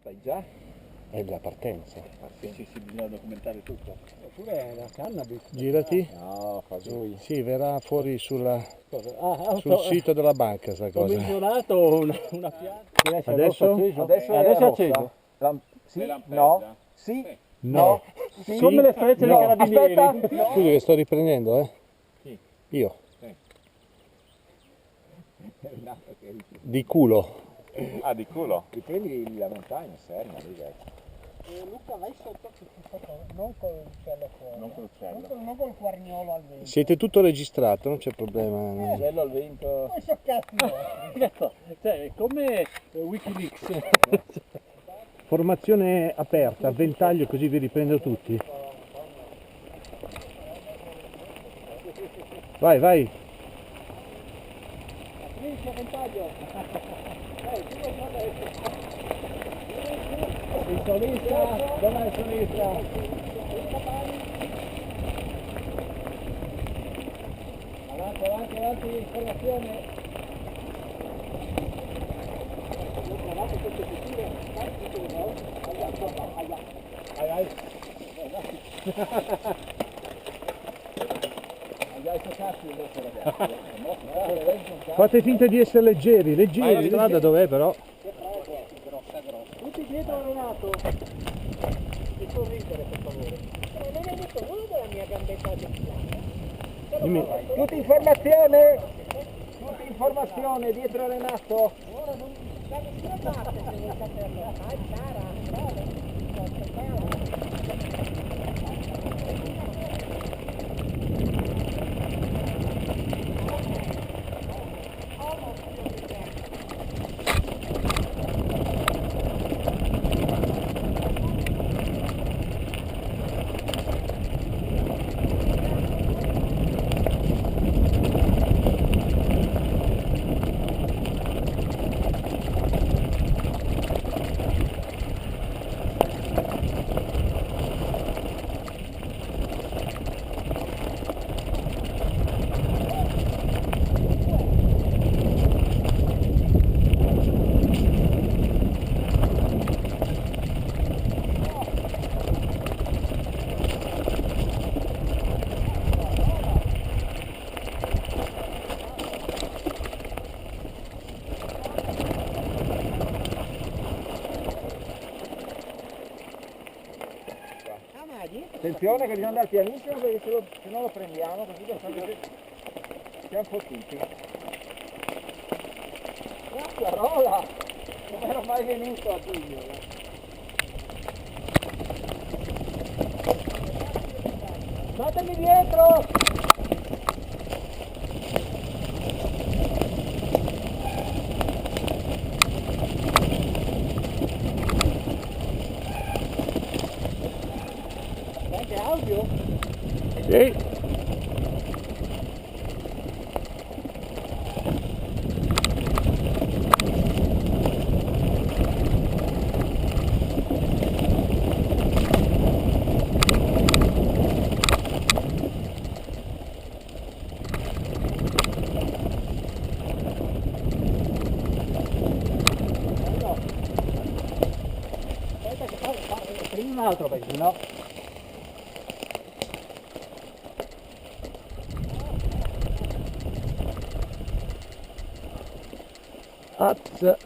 Stai già? È la partenza. Sì, bisogna documentare tutto. Oppure la cannabis. Girati. No, Fasui. Sì, verrà fuori sul Sul sito della banca sta cosa. Commissionato una pianta. Adesso? Adesso è acceso. Sì, no, sì, No. sì. Come le frecce dei carabinieri. Aspetta. Scusi che sto riprendendo, eh? Sì. Io. Sì. Di culo. Ah, di culo. Riprendi la montagna, Serna, lì vecchio. Luca, vai sotto, non col uccello fuori. Non col uccello. Non col guarniolo al vento. Siete tutto registrato, non c'è problema. Uccello al vento. Poi so cazzo. Cioè, come Wikileaks. Formazione aperta, a ventaglio così vi riprendo tutti. Vai, vai. Finisce a ventaglio. Il solista, dov'è il solista? Avanti, informazione. Vai. Fate finta di essere leggeri, leggeri. La strada dov'è però? Tutti dietro Renato. E sorridere per favore. Non hai detto nulla della mia gambetta di pianta. Tutti informazione dietro Renato. Ora non da nessuna parte se vuoi saperlo. Dai, cara, Attenzione che bisogna andare pianissimo perché se no lo prendiamo così siamo fottuti. Cazzarola! Non ero mai venuto a Giugno. Fatemi dietro! audio? Sì. Prendi un altro perché no. Azza.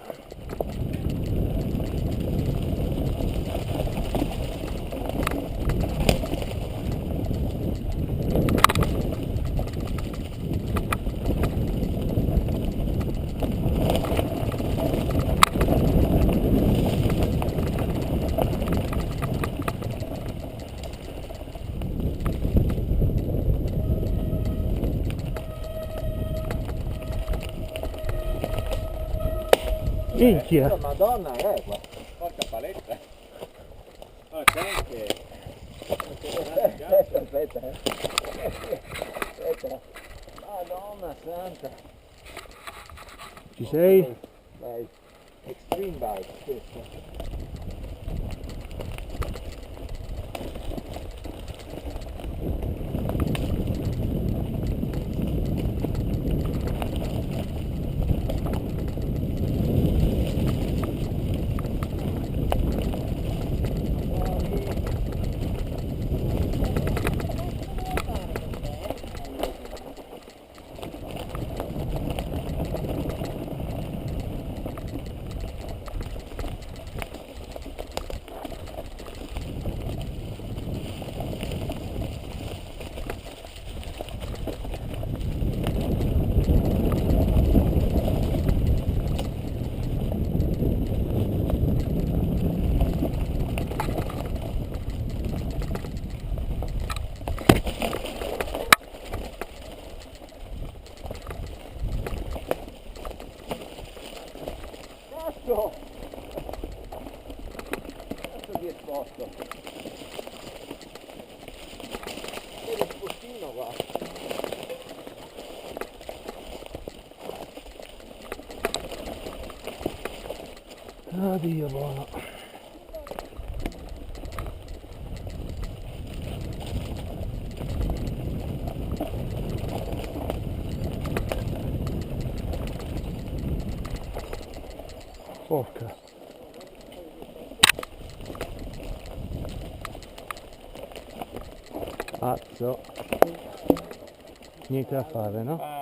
Minchia. Madonna, qua. Porca paletta. Oh, c'è anche. Aspetta. Madonna santa. Ci sei? Vai. Extreme bike, questo. posto. Vedi il postino qua. Oddio buono. Porca. Azzo. Niente da fare, no?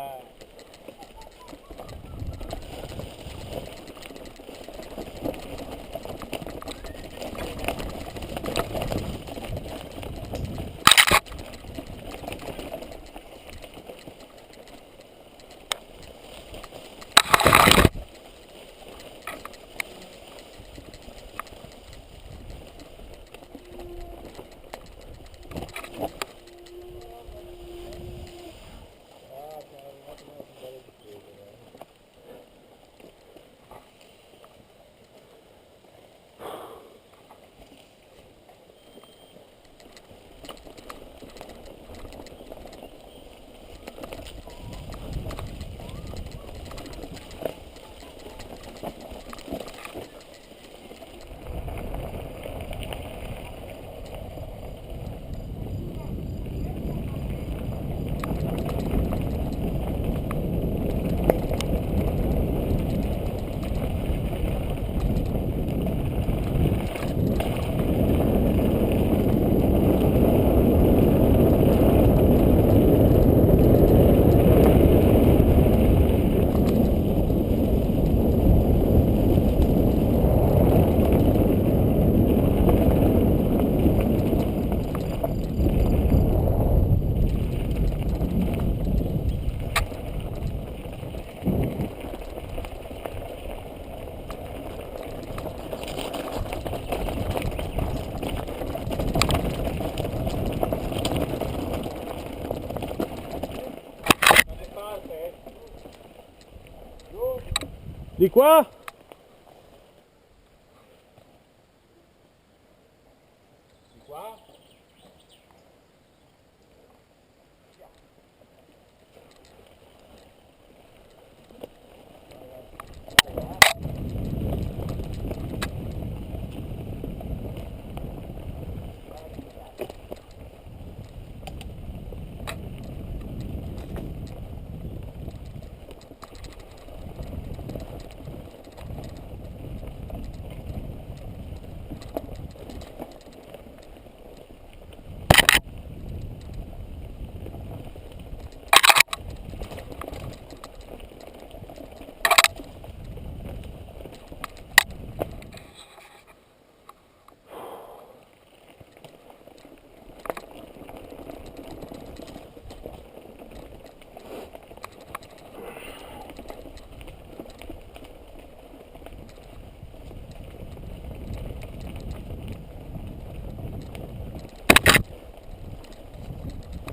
Di qua? Di qua?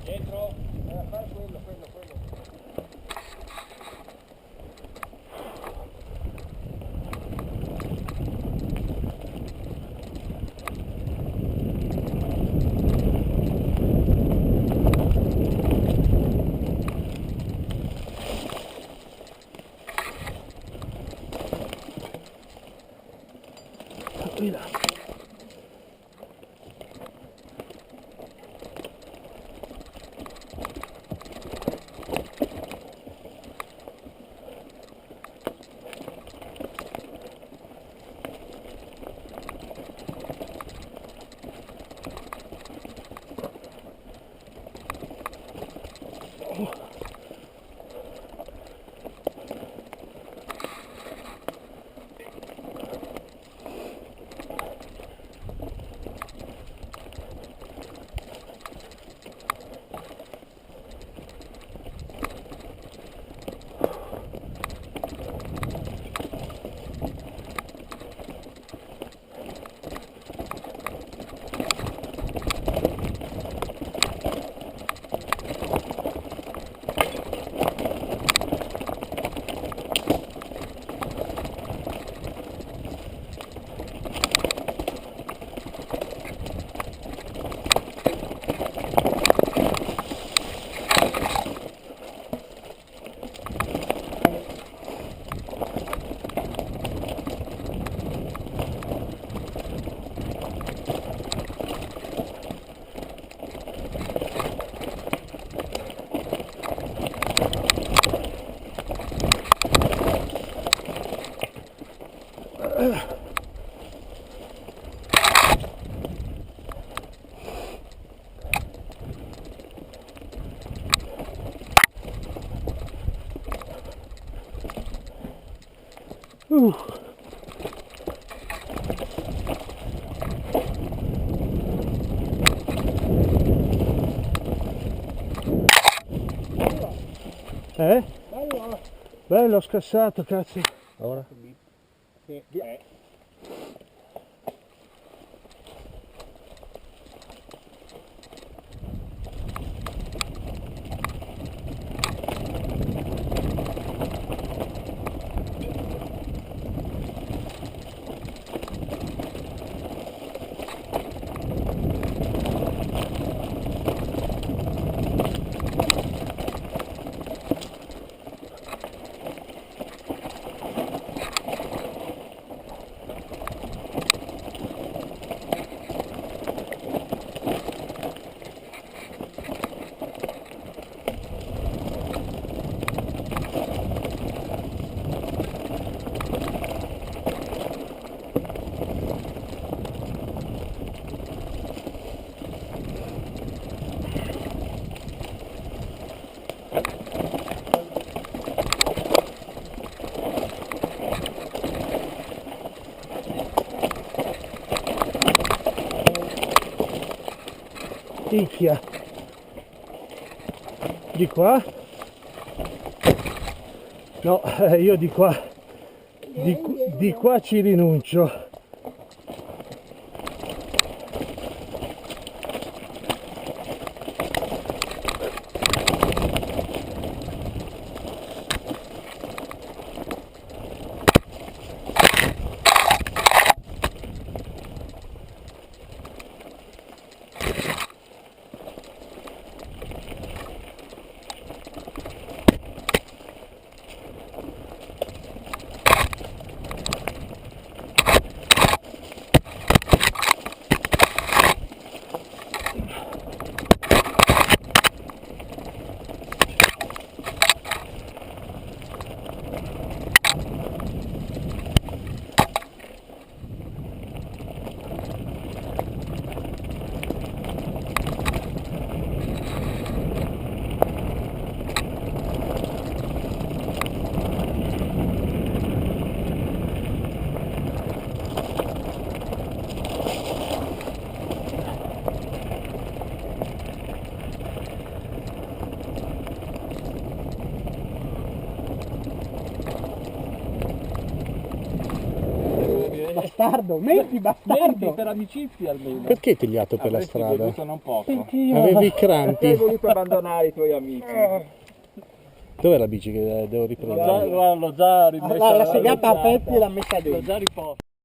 Dietro? Fai quello. Tranquilla. Bello. Bello, ho scassato, cazzo. Ora? Sì. Minchia. Di qua? No, io di qua. Di qua ci rinuncio. Bastardo, metti bastardo. Per amicizia almeno. Perché ti liato per la Avresti strada? bevuto non poco. Avevi i Perché hai crampi? voluto abbandonare i tuoi amici? Dov'è la bici che devo riprendere? L'ho già rimessa. La segata a pezzi e l'ha messa L'ho dentro. già riposto.